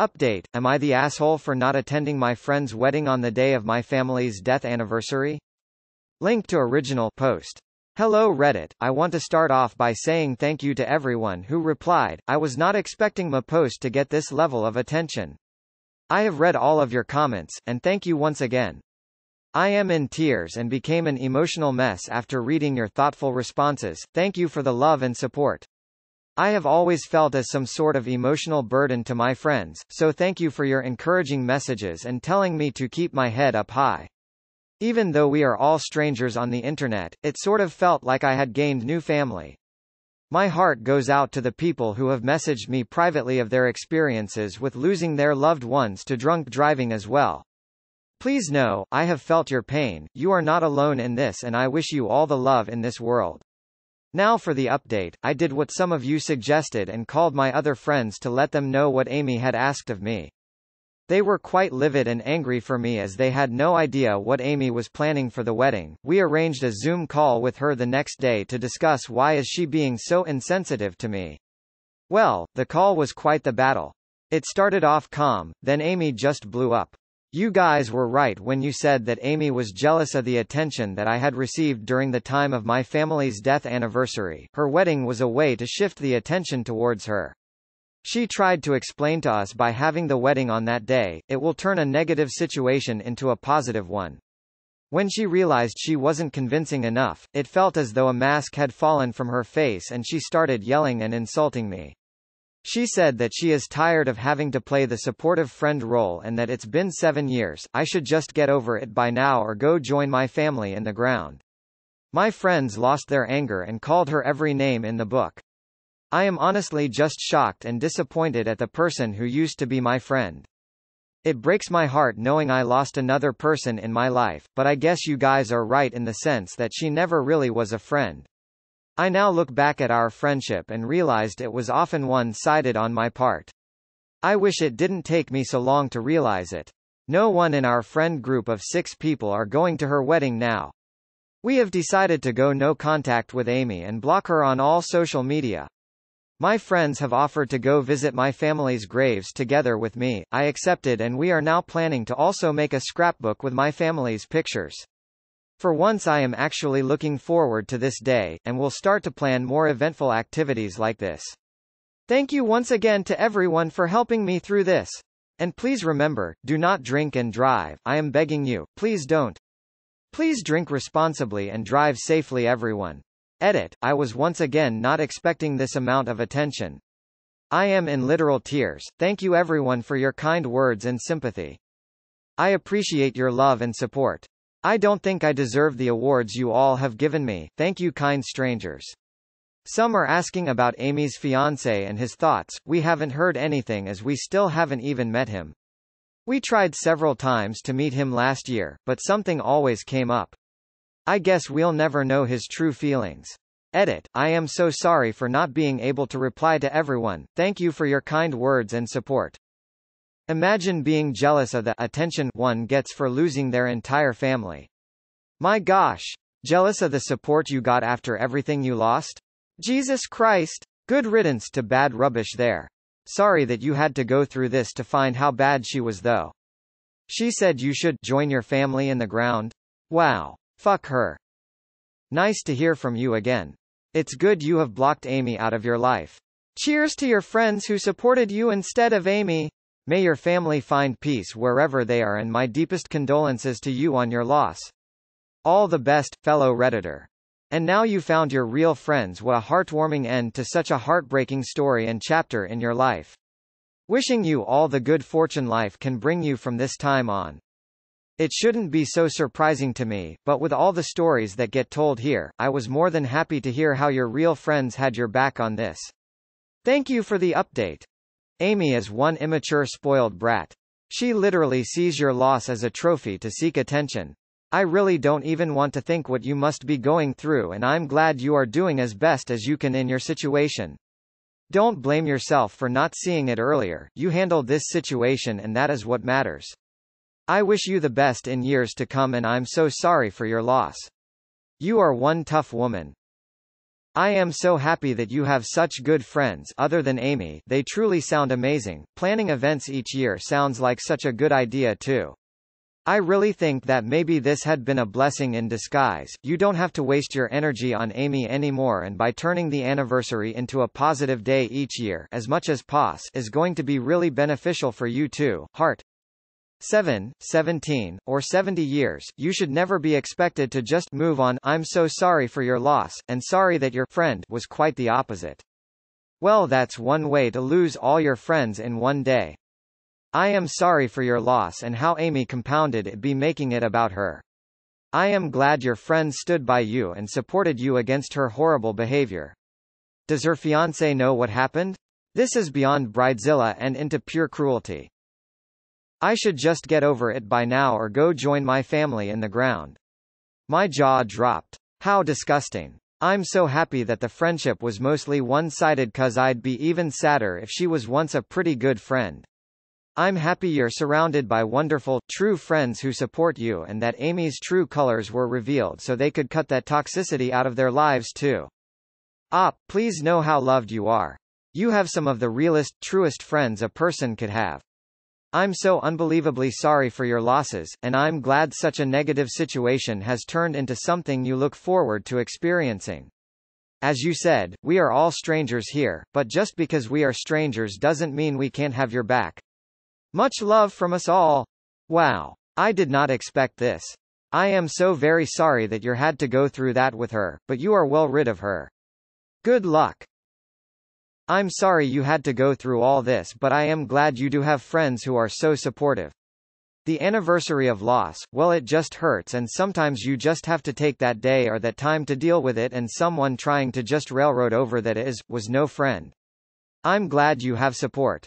Update: Am I the asshole for not attending my friend's wedding on the day of my family's death anniversary? Link to original post. Hello Reddit, I want to start off by saying thank you to everyone who replied. I was not expecting my post to get this level of attention. I have read all of your comments, and thank you once again. I am in tears and became an emotional mess after reading your thoughtful responses. Thank you for the love and support. I have always felt as some sort of emotional burden to my friends, so thank you for your encouraging messages and telling me to keep my head up high. Even though we are all strangers on the internet, it sort of felt like I had gained new family. My heart goes out to the people who have messaged me privately of their experiences with losing their loved ones to drunk driving as well. Please know, I have felt your pain, you are not alone in this, and I wish you all the love in this world. Now for the update. I did what some of you suggested and called my other friends to let them know what Amy had asked of me. They were quite livid and angry for me as they had no idea what Amy was planning for the wedding. We arranged a Zoom call with her the next day to discuss why is she being so insensitive to me. Well, the call was quite the battle. It started off calm, then Amy just blew up. You guys were right when you said that Amy was jealous of the attention that I had received during the time of my family's death anniversary. Her wedding was a way to shift the attention towards her. She tried to explain to us by having the wedding on that day, it will turn a negative situation into a positive one. When she realized she wasn't convincing enough, it felt as though a mask had fallen from her face and she started yelling and insulting me. She said that she is tired of having to play the supportive friend role and that it's been 7 years, I should just get over it by now or go join my family in the ground. My friends lost their anger and called her every name in the book. I am honestly just shocked and disappointed at the person who used to be my friend. It breaks my heart knowing I lost another person in my life, but I guess you guys are right in the sense that she never really was a friend. I now look back at our friendship and realized it was often one-sided on my part. I wish it didn't take me so long to realize it. No one in our friend group of 6 people are going to her wedding now. We have decided to go no contact with Amy and block her on all social media. My friends have offered to go visit my family's graves together with me. I accepted and we are now planning to also make a scrapbook with my family's pictures. For once I am actually looking forward to this day, and will start to plan more eventful activities like this. Thank you once again to everyone for helping me through this. And please remember, do not drink and drive. I am begging you, please don't. Please drink responsibly and drive safely everyone. Edit, I was once again not expecting this amount of attention. I am in literal tears. Thank you everyone for your kind words and sympathy. I appreciate your love and support. I don't think I deserve the awards you all have given me. Thank you kind strangers. Some are asking about Amy's fiancé and his thoughts. We haven't heard anything as we still haven't even met him. We tried several times to meet him last year, but something always came up. I guess we'll never know his true feelings. Edit, I am so sorry for not being able to reply to everyone. Thank you for your kind words and support. Imagine being jealous of the attention one gets for losing their entire family. My gosh. Jealous of the support you got after everything you lost? Jesus Christ. Good riddance to bad rubbish there. Sorry that you had to go through this to find how bad she was though. She said you should join your family in the ground? Wow. Fuck her. Nice to hear from you again. It's good you have blocked Amy out of your life. Cheers to your friends who supported you instead of Amy. May your family find peace wherever they are and my deepest condolences to you on your loss. All the best, fellow Redditor. And now you found your real friends. What a heartwarming end to such a heartbreaking story and chapter in your life. Wishing you all the good fortune life can bring you from this time on. It shouldn't be so surprising to me, but with all the stories that get told here, I was more than happy to hear how your real friends had your back on this. Thank you for the update. Amy is one immature spoiled brat. She literally sees your loss as a trophy to seek attention. I really don't even want to think what you must be going through, and I'm glad you are doing as best as you can in your situation. Don't blame yourself for not seeing it earlier. You handled this situation and that is what matters. I wish you the best in years to come and I'm so sorry for your loss. You are one tough woman. I am so happy that you have such good friends other than Amy. They truly sound amazing. Planning events each year sounds like such a good idea too. I really think that maybe this had been a blessing in disguise. You don't have to waste your energy on Amy anymore, and by turning the anniversary into a positive day each year as much as is going to be really beneficial for you too. Heart. 7, 17, or 70 years, you should never be expected to just move on. I'm so sorry for your loss, and sorry that your friend was quite the opposite. Well, that's one way to lose all your friends in one day. I am sorry for your loss and how Amy compounded it by making it about her. I am glad your friend stood by you and supported you against her horrible behavior. Does her fiancé know what happened? This is beyond bridezilla and into pure cruelty. I should just get over it by now or go join my family in the ground. My jaw dropped. How disgusting. I'm so happy that the friendship was mostly one-sided, 'cause I'd be even sadder if she was once a pretty good friend. I'm happy you're surrounded by wonderful, true friends who support you, and that Amy's true colors were revealed so they could cut that toxicity out of their lives too. Please know how loved you are. You have some of the realest, truest friends a person could have. I'm so unbelievably sorry for your losses, and I'm glad such a negative situation has turned into something you look forward to experiencing. As you said, we are all strangers here, but just because we are strangers doesn't mean we can't have your back. Much love from us all. Wow. I did not expect this. I am so very sorry that you had to go through that with her, but you are well rid of her. Good luck. I'm sorry you had to go through all this, but I am glad you do have friends who are so supportive. The anniversary of loss, well, it just hurts, and sometimes you just have to take that day or that time to deal with it, and someone trying to just railroad over that was no friend. I'm glad you have support.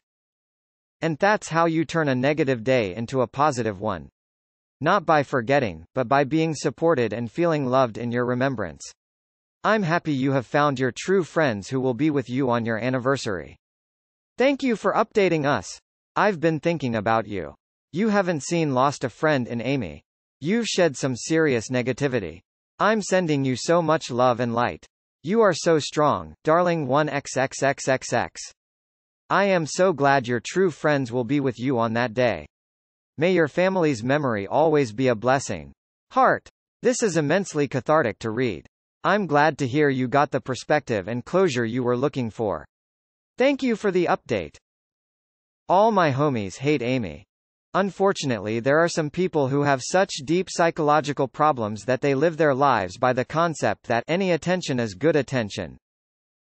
And that's how you turn a negative day into a positive one. Not by forgetting, but by being supported and feeling loved in your remembrance. I'm happy you have found your true friends who will be with you on your anniversary. Thank you for updating us. I've been thinking about you. You haven't lost a friend in Amy. You've shed some serious negativity. I'm sending you so much love and light. You are so strong, darling. 1xxxxx. I am so glad your true friends will be with you on that day. May your family's memory always be a blessing. Heart. This is immensely cathartic to read. I'm glad to hear you got the perspective and closure you were looking for. Thank you for the update. All my homies hate Amy. Unfortunately, there are some people who have such deep psychological problems that they live their lives by the concept that any attention is good attention.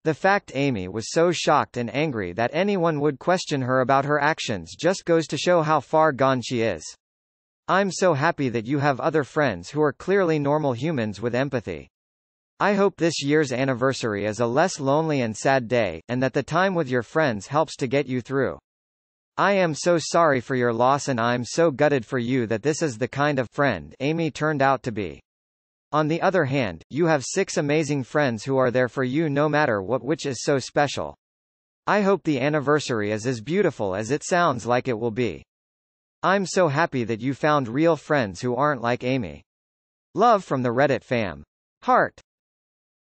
The fact Amy was so shocked and angry that anyone would question her about her actions just goes to show how far gone she is. I'm so happy that you have other friends who are clearly normal humans with empathy. I hope this year's anniversary is a less lonely and sad day, and that the time with your friends helps to get you through. I am so sorry for your loss, and I'm so gutted for you that this is the kind of friend Amy turned out to be. On the other hand, you have 6 amazing friends who are there for you no matter what, which is so special. I hope the anniversary is as beautiful as it sounds like it will be. I'm so happy that you found real friends who aren't like Amy. Love from the Reddit fam. Heart.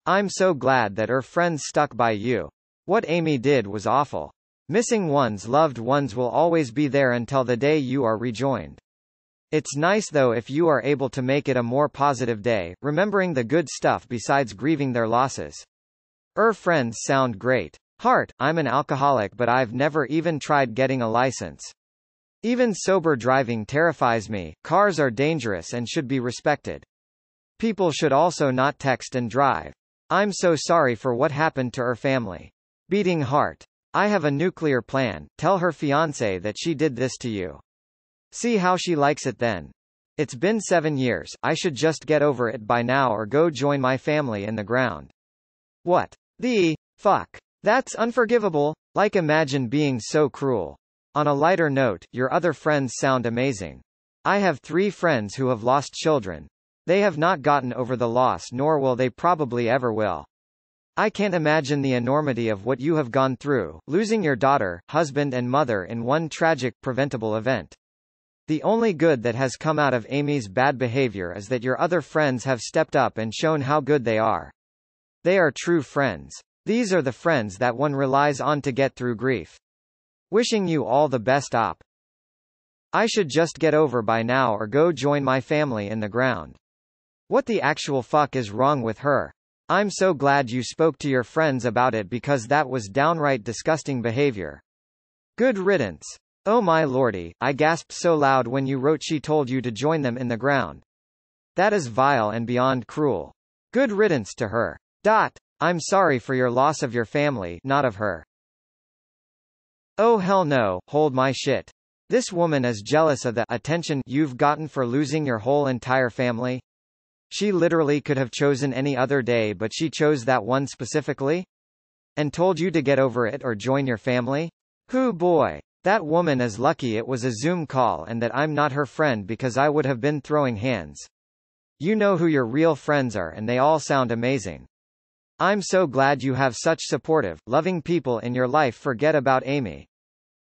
I'm so glad that her friends stuck by you. What Amy did was awful. Missing one's loved ones will always be there until the day you are rejoined. It's nice though if you are able to make it a more positive day, remembering the good stuff besides grieving their losses. Her friends sound great. Heart. I'm an alcoholic, but I've never even tried getting a license. Even sober driving terrifies me. Cars are dangerous and should be respected. People should also not text and drive. I'm so sorry for what happened to her family. Beating heart. I have a nuclear plan. Tell her fiancé that she did this to you. See how she likes it then. It's been 7 years. I should just get over it by now or go join my family in the ground. What the fuck? That's unforgivable. Like, imagine being so cruel. On a lighter note, your other friends sound amazing. I have 3 friends who have lost children. They have not gotten over the loss, nor will they probably ever will. I can't imagine the enormity of what you have gone through, losing your daughter, husband and mother in one tragic, preventable event. The only good that has come out of Amy's bad behavior is that your other friends have stepped up and shown how good they are. They are true friends. These are the friends that one relies on to get through grief. Wishing you all the best, op. I should just get over by now or go join my family in the ground. What the actual fuck is wrong with her? I'm so glad you spoke to your friends about it because that was downright disgusting behavior. Good riddance. Oh my lordy, I gasped so loud when you wrote she told you to join them in the ground. That is vile and beyond cruel. Good riddance to her. I'm sorry for your loss of your family, not of her. Oh hell no, hold my shit. This woman is jealous of the attention you've gotten for losing your whole entire family. She literally could have chosen any other day, but she chose that one specifically? And told you to get over it or join your family? Hoo boy. That woman is lucky it was a Zoom call and that I'm not her friend because I would have been throwing hands. You know who your real friends are and they all sound amazing. I'm so glad you have such supportive, loving people in your life. Forget about Amy.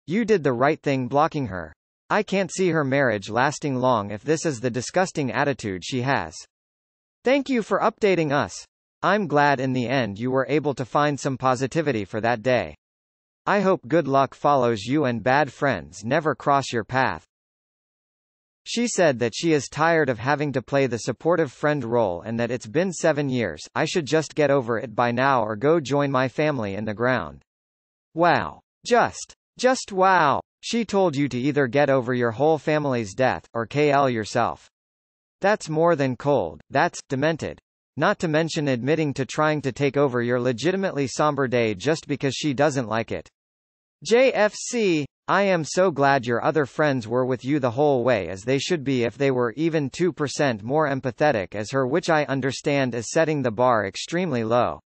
You did the right thing blocking her. I can't see her marriage lasting long if this is the disgusting attitude she has. Thank you for updating us. I'm glad in the end you were able to find some positivity for that day. I hope good luck follows you and bad friends never cross your path. She said that she is tired of having to play the supportive friend role and that it's been 7 years. I should just get over it by now or go join my family in the ground. Wow. Just wow. She told you to either get over your whole family's death, or KL yourself. That's more than cold, that's demented. Not to mention admitting to trying to take over your legitimately somber day just because she doesn't like it. JFC, I am so glad your other friends were with you the whole way, as they should be if they were even 2% more empathetic as her, which I understand is setting the bar extremely low.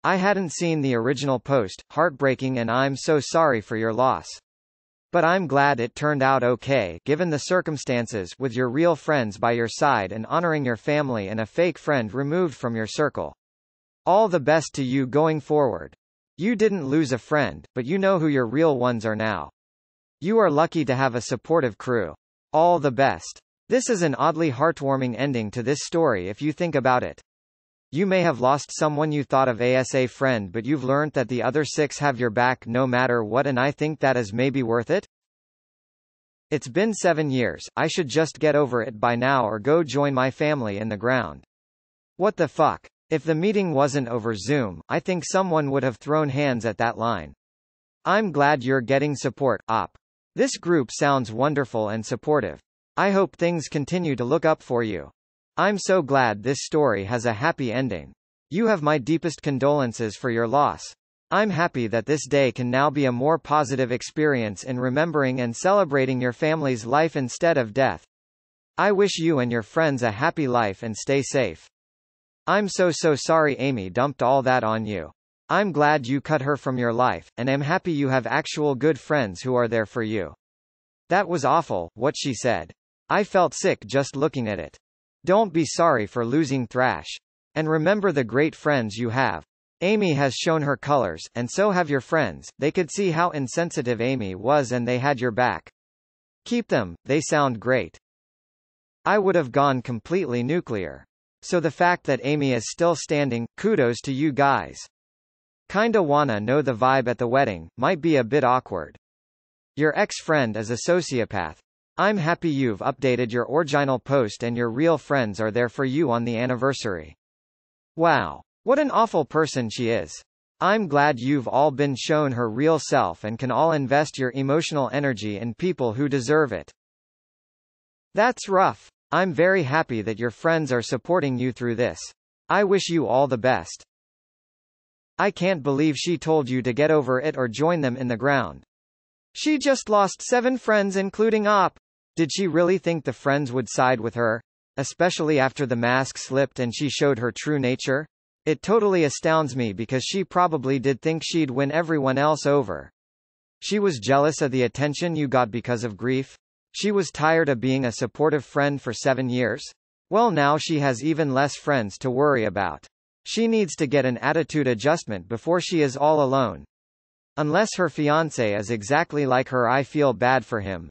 I hadn't seen the original post, heartbreaking, and I'm so sorry for your loss. But I'm glad it turned out okay, given the circumstances, with your real friends by your side and honoring your family and a fake friend removed from your circle. All the best to you going forward. You didn't lose a friend, but you know who your real ones are now. You are lucky to have a supportive crew. All the best. This is an oddly heartwarming ending to this story if you think about it. You may have lost someone you thought of as a friend, but you've learned that the other 6 have your back no matter what, and I think that is maybe worth it. It's been 7 years, I should just get over it by now or go join my family in the ground. What the fuck? If the meeting wasn't over Zoom, I think someone would have thrown hands at that line. I'm glad you're getting support, op. This group sounds wonderful and supportive. I hope things continue to look up for you. I'm so glad this story has a happy ending. You have my deepest condolences for your loss. I'm happy that this day can now be a more positive experience in remembering and celebrating your family's life instead of death. I wish you and your friends a happy life and stay safe. I'm so sorry Amy dumped all that on you. I'm glad you cut her from your life, and am happy you have actual good friends who are there for you. That was awful, what she said. I felt sick just looking at it. Don't be sorry for losing Thrash. And remember the great friends you have. Amy has shown her colors, and so have your friends. They could see how insensitive Amy was and they had your back. Keep them, they sound great. I would have gone completely nuclear. So the fact that Amy is still standing, kudos to you guys. Kinda wanna know the vibe at the wedding, might be a bit awkward. Your ex-friend is a sociopath. I'm happy you've updated your original post and your real friends are there for you on the anniversary. Wow. What an awful person she is. I'm glad you've all been shown her real self and can all invest your emotional energy in people who deserve it. That's rough. I'm very happy that your friends are supporting you through this. I wish you all the best. I can't believe she told you to get over it or join them in the ground. She just lost 7 friends including op. Did she really think the friends would side with her? Especially after the mask slipped and she showed her true nature? It totally astounds me because she probably did think she'd win everyone else over. She was jealous of the attention you got because of grief? She was tired of being a supportive friend for 7 years? Well, now she has even less friends to worry about. She needs to get an attitude adjustment before she is all alone. Unless her fiancé is exactly like her, I feel bad for him.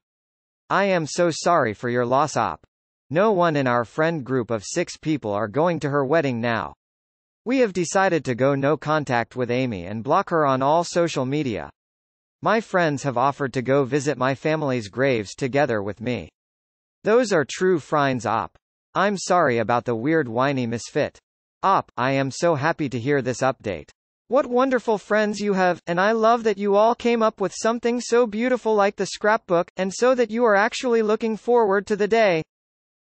I am so sorry for your loss, op. No one in our friend group of 6 people are going to her wedding now. We have decided to go no contact with Amy and block her on all social media. My friends have offered to go visit my family's graves together with me. Those are true friends op. I'm sorry about the weird whiny misfit. Op, I am so happy to hear this update. What wonderful friends you have, and I love that you all came up with something so beautiful like the scrapbook, and so that you are actually looking forward to the day,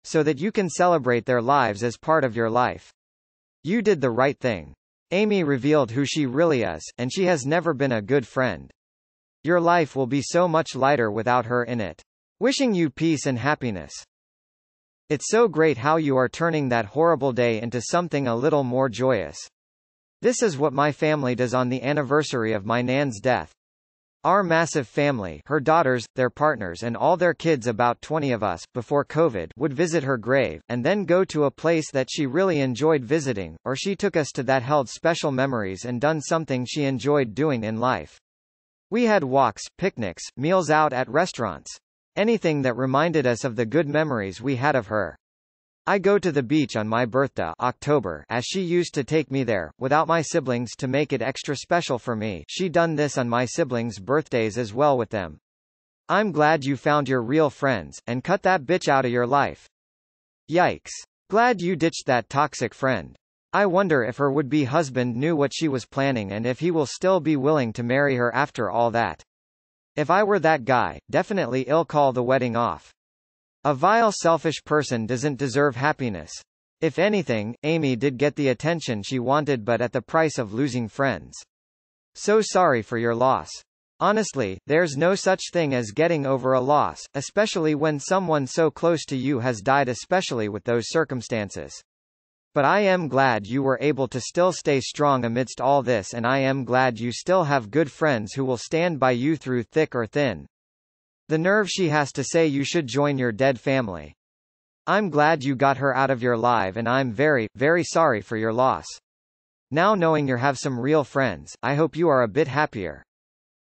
so that you can celebrate their lives as part of your life. You did the right thing. Amy revealed who she really is, and she has never been a good friend. Your life will be so much lighter without her in it. Wishing you peace and happiness. It's so great how you are turning that horrible day into something a little more joyous. This is what my family does on the anniversary of my nan's death. Our massive family, her daughters, their partners and all their kids, about 20 of us, before COVID, would visit her grave, and then go to a place that she really enjoyed visiting, or she took us to that held special memories and done something she enjoyed doing in life. We had walks, picnics, meals out at restaurants. Anything that reminded us of the good memories we had of her. I go to the beach on my birthday, October, as she used to take me there, without my siblings to make it extra special for me. She done this on my siblings' birthdays as well with them. I'm glad you found your real friends, and cut that bitch out of your life. Yikes. Glad you ditched that toxic friend. I wonder if her would-be husband knew what she was planning and if he will still be willing to marry her after all that. If I were that guy, definitely I'll call the wedding off. A vile selfish person doesn't deserve happiness. If anything, Amy did get the attention she wanted, but at the price of losing friends. So sorry for your loss. Honestly, there's no such thing as getting over a loss, especially when someone so close to you has died, especially with those circumstances. But I am glad you were able to still stay strong amidst all this, and I am glad you still have good friends who will stand by you through thick or thin. The nerve she has to say you should join your dead family. I'm glad you got her out of your life, and I'm very, very sorry for your loss. Now knowing you have some real friends, I hope you are a bit happier.